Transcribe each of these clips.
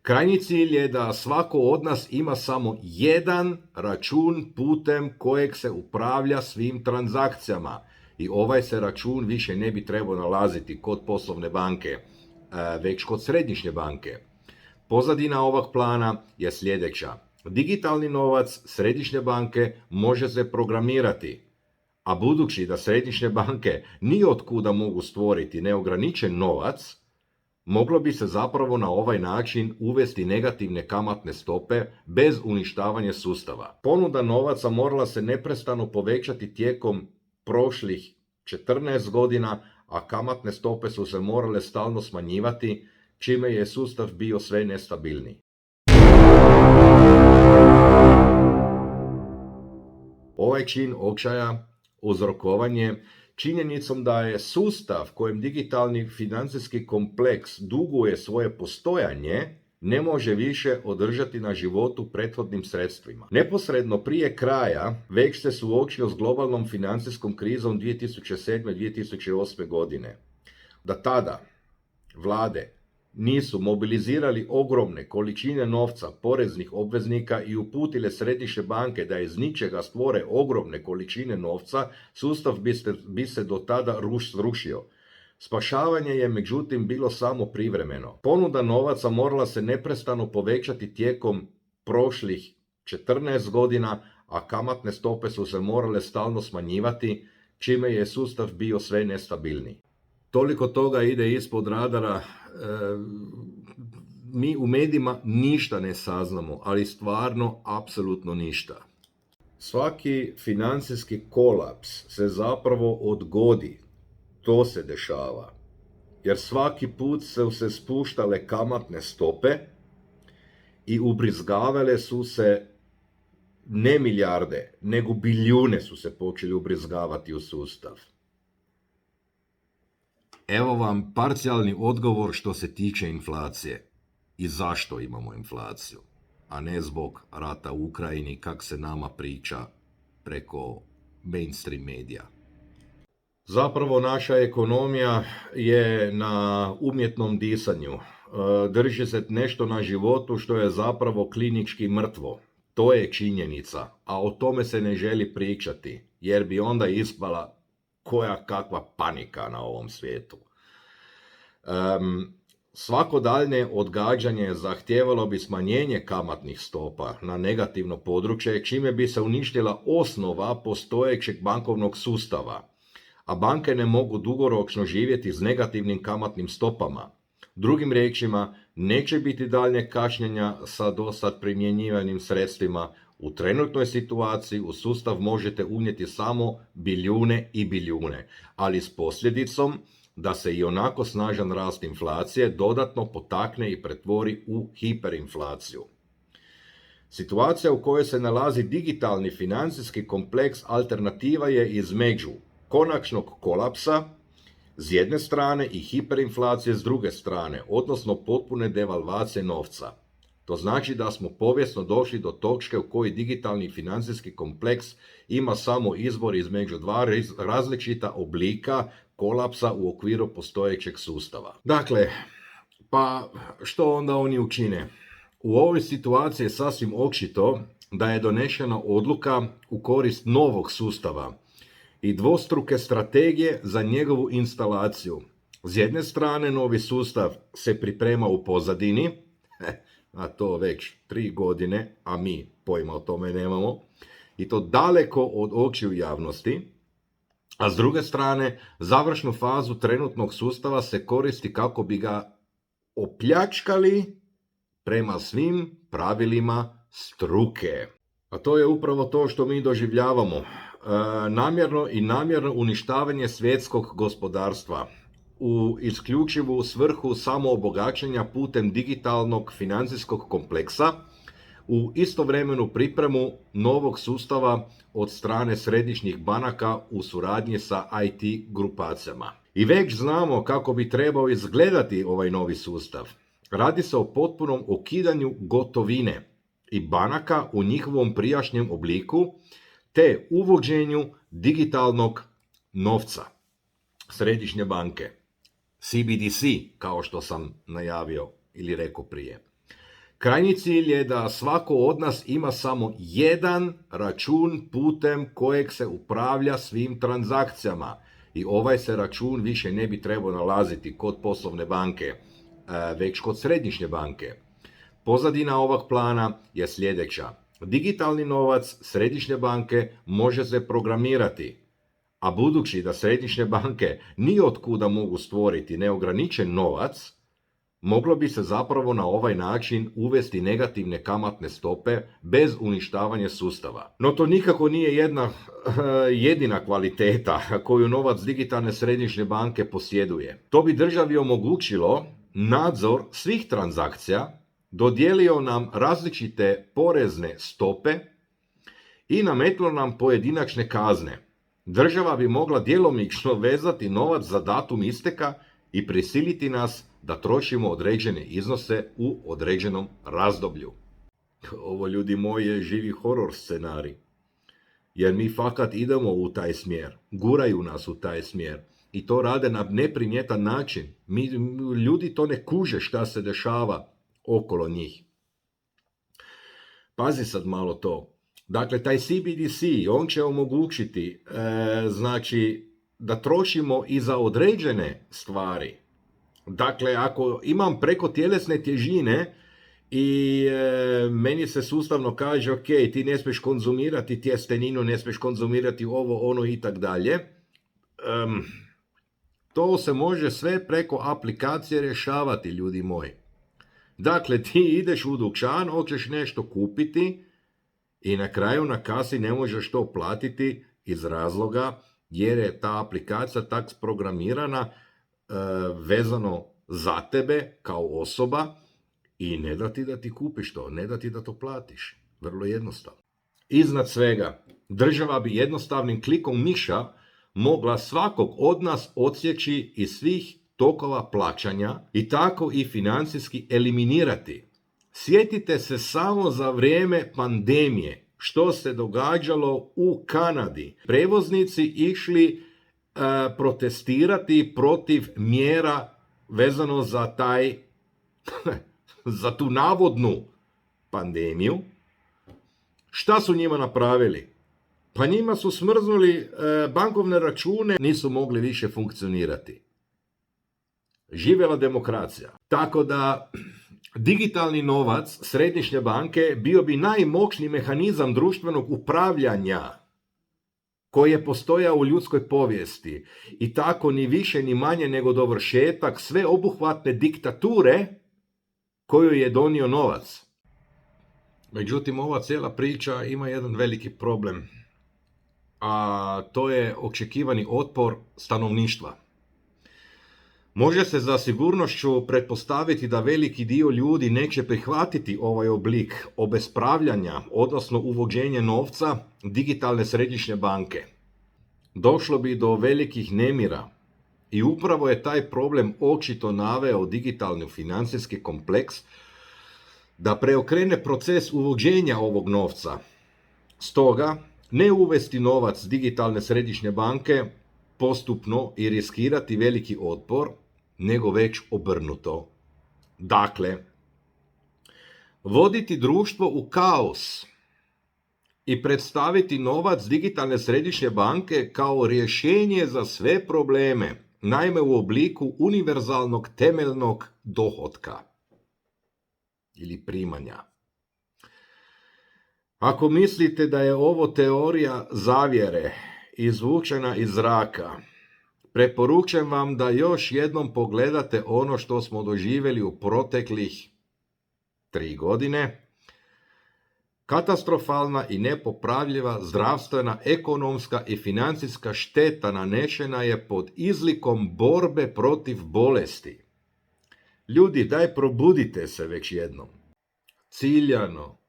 Krajnji cilj je da svako od nas ima samo jedan račun putem kojeg se upravlja svim transakcijama. I ovaj se račun više ne bi trebao nalaziti kod poslovne banke, već kod središnje banke. Pozadina ovog plana je sljedeća. Digitalni novac središnje banke može se programirati, a budući da središnje banke ni od kuda mogu stvoriti neograničen novac, moglo bi se zapravo na ovaj način uvesti negativne kamatne stope bez uništavanja sustava. Ponuda novaca morala se neprestano povećati tijekom prošlih 14 godina, a kamatne stope su se morale stalno smanjivati, čime je sustav bio sve nestabilniji. Ovaj čin očaja uzrokovan je činjenicom da je sustav kojem digitalni financijski kompleks duguje svoje postojanje ne može više održati na životu prethodnim sredstvima. Neposredno prije kraja već se suočio s globalnom financijskom krizom 2007-2008. godine. Da tada vlade nisu mobilizirali ogromne količine novca poreznih obveznika i uputile središnje banke da iz ničega stvore ogromne količine novca, sustav bi se do tada srušio. Spašavanje je međutim bilo samo privremeno. Ponuda novaca morala se neprestano povećati tijekom prošlih 14 godina, a kamatne stope su se morale stalno smanjivati, čime je sustav bio sve nestabilniji. Toliko toga ide ispod radara, mi u medijima ništa ne saznamo, ali stvarno apsolutno ništa. Svaki financijski kolaps se zapravo odgodi, to se dešava, jer svaki put su se spuštale kamatne stope i ubrizgavale su se ne milijarde, nego bilijune su se počeli ubrizgavati u sustav. Evo vam parcijalni odgovor što se tiče inflacije i zašto imamo inflaciju, a ne zbog rata u Ukrajini kak se nama priča preko mainstream medija. Zapravo naša ekonomija je na umjetnom disanju. Drži se nešto na životu što je zapravo klinički mrtvo. To je činjenica, a o tome se ne želi pričati, jer bi onda ispala koja kakva panika na ovom svijetu. Svako daljnje odgađanje zahtijevalo bi smanjenje kamatnih stopa na negativno područje, čime bi se uništila osnova postojećeg bankovnog sustava, a banke ne mogu dugoročno živjeti s negativnim kamatnim stopama. Drugim riječima, neće biti daljnje kašnjenja sa dosad primjenjivanim sredstvima. U trenutnoj situaciji u sustav možete unijeti samo bilijune i bilijune, ali s posljedicom da se i onako snažan rast inflacije dodatno potakne i pretvori u hiperinflaciju. Situacija u kojoj se nalazi digitalni financijski kompleks alternativa je između konačnog kolapsa s jedne strane i hiperinflacije s druge strane, odnosno potpune devalvacije novca. To znači da smo povijesno došli do točke u kojoj digitalni financijski kompleks ima samo izbor između dva različita oblika kolapsa u okviru postojećeg sustava. Dakle, pa što onda oni učine? U ovoj situaciji je sasvim očito da je donešena odluka u korist novog sustava i dvostruke strategije za njegovu instalaciju. S jedne strane, novi sustav se priprema u pozadini, a to već 3 godine, a mi pojma o tome nemamo, i to daleko od očiju javnosti, a s druge strane, završnu fazu trenutnog sustava se koristi kako bi ga opljačkali prema svim pravilima struke. A to je upravo to što mi doživljavamo. Namjerno uništavanje svjetskog gospodarstva u isključivu svrhu samoobogaćenja putem digitalnog financijskog kompleksa, u istovremenu pripremu novog sustava od strane središnjih banaka u suradnji sa IT grupacijama. I već znamo kako bi trebao izgledati ovaj novi sustav. Radi se o potpunom ukidanju gotovine i banaka u njihovom prijašnjem obliku, te uvođenju digitalnog novca središnje banke, CBDC, kao što sam najavio ili rekao prije. Krajnji cilj je da svako od nas ima samo jedan račun putem kojeg se upravlja svim transakcijama. I ovaj se račun više ne bi trebao nalaziti kod poslovne banke, već kod središnje banke. Pozadina ovog plana je sljedeća. Digitalni novac središnje banke može se programirati, a budući da središnje banke ni od kuda mogu stvoriti neograničen novac, moglo bi se zapravo na ovaj način uvesti negativne kamatne stope bez uništavanja sustava. No to nikako nije jedina kvaliteta koju novac digitalne središnje banke posjeduje. To bi državi omogućilo nadzor svih transakcija, dodijelio nam različite porezne stope i nametnulo nam pojedinačne kazne. Država bi mogla djelomično vezati novac za datum isteka i prisiliti nas da trošimo određene iznose u određenom razdoblju. Ovo, ljudi moji, je živi horor scenarij. Jer mi fakat idemo u taj smjer, guraju nas u taj smjer i to rade na neprimjetan način. Ljudi to ne kuže šta se dešava okolo njih. Pazi sad malo to. Dakle, taj CBDC, on će omogućiti da trošimo i za određene stvari. Dakle, ako imam preko tjelesne težine i meni se sustavno kaže, ok, ti ne smiješ konzumirati tjesteninu, ne smiješ konzumirati ovo, ono i tak dalje, to se može sve preko aplikacije rješavati, ljudi moji. Dakle, ti ideš u dućan, hoćeš nešto kupiti i na kraju na kasi ne možeš to platiti iz razloga jer je ta aplikacija tak programirana vezano za tebe kao osoba i ne da ti da ti kupiš to, ne da ti da to platiš. Vrlo jednostavno. Iznad svega, država bi jednostavnim klikom miša mogla svakog od nas odsjeći iz svih tokova plaćanja i tako i financijski eliminirati. Sjetite se samo za vrijeme pandemije što se događalo u Kanadi. Prevoznici išli protestirati protiv mjera vezano za za tu navodnu pandemiju. Šta su njima napravili? Pa njima su smrznuli bankovne račune, nisu mogli više funkcionirati. Živjela demokracija. Tako da digitalni novac središnje banke bio bi najmoćniji mehanizam društvenog upravljanja koji je postojao u ljudskoj povijesti i tako ni više ni manje nego dovršetak sveobuhvatne diktature koju je donio novac. Međutim, ova cijela priča ima jedan veliki problem, a to je očekivani otpor stanovništva. Može se za sigurnošću pretpostaviti da veliki dio ljudi neće prihvatiti ovaj oblik obespravljanja, odnosno uvođenja novca digitalne središnje banke. Došlo bi do velikih nemira i upravo je taj problem očito naveo digitalni financijski kompleks da preokrene proces uvođenja ovog novca. Stoga, ne uvesti novac digitalne središnje banke postupno i riskirati veliki otpor, nego već obrnuto. Dakle, voditi društvo u kaos i predstaviti novac digitalne središnje banke kao rješenje za sve probleme, naime u obliku univerzalnog temeljnog dohotka ili primanja. Ako mislite da je ovo teorija zavjere izvučena iz zraka, preporučujem vam da još jednom pogledate ono što smo doživjeli u proteklih 3 godine. Katastrofalna i nepopravljiva zdravstvena, ekonomska i financijska šteta nanešena je pod izlikom borbe protiv bolesti. Ljudi, daj probudite se već jednom.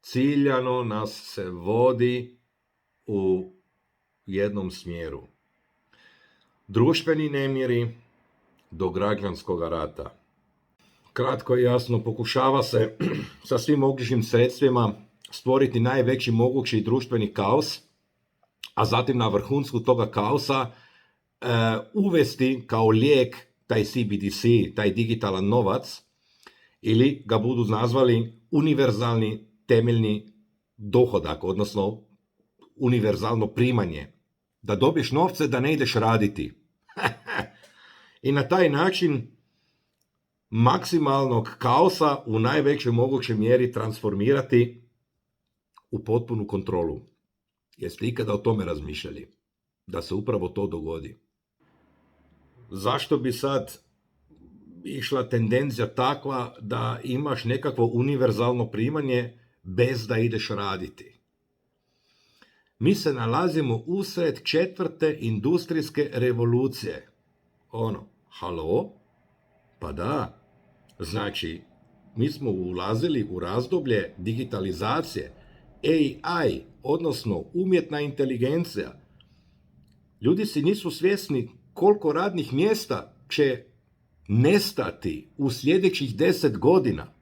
Ciljano nas se vodi u jednom smjeru. Društveni nemiri do građanskog rata. Kratko i jasno, pokušava se sa svim mogućim sredstvima stvoriti najveći mogući društveni kaos, a zatim na vrhuncu toga kaosa uvesti kao lijek taj CBDC, taj digitalan novac, ili ga budu nazvali univerzalni temeljni dohodak, odnosno univerzalno primanje. Da dobiješ novce da ne ideš raditi. I na taj način maksimalnog kaosa u najvećoj mogućoj mjeri transformirati u potpunu kontrolu. Jeste ikada o tome razmišljali? Da se upravo to dogodi. Zašto bi sad išla tendencija takva da imaš nekakvo univerzalno primanje bez da ideš raditi? Mi se nalazimo usred 4. industrijske revolucije. Halo? Pa da. Znači, mi smo ulazili u razdoblje digitalizacije, AI, odnosno umjetna inteligencija. Ljudi si nisu svjesni koliko radnih mjesta će nestati u sljedećih 10 godina.